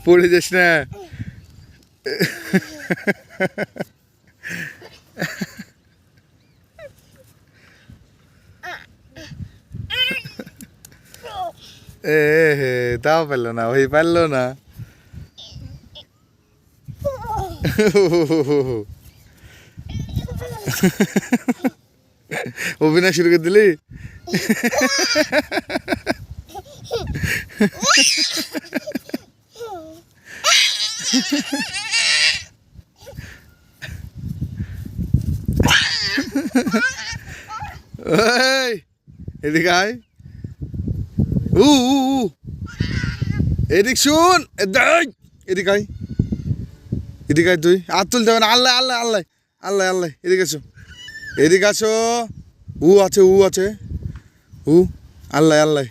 পড়ে যাস না। এ হে তাও পারলো না, ওই পারলো না। অভিনয় শুরু করে দিলি। এই এদিকে আয়। উ উ উ এদিক শুন, এদিকে আয়, এদিকে আয়। তুই আর তুলতে হবে না। আল্লাহ আল্লাহ আল্লাহ আল্লাহ আল্লাহ, এদিকে আসো, এদিকে আসো। উ আছে, উ আছে, উ আল্লাহ আল্লাহ।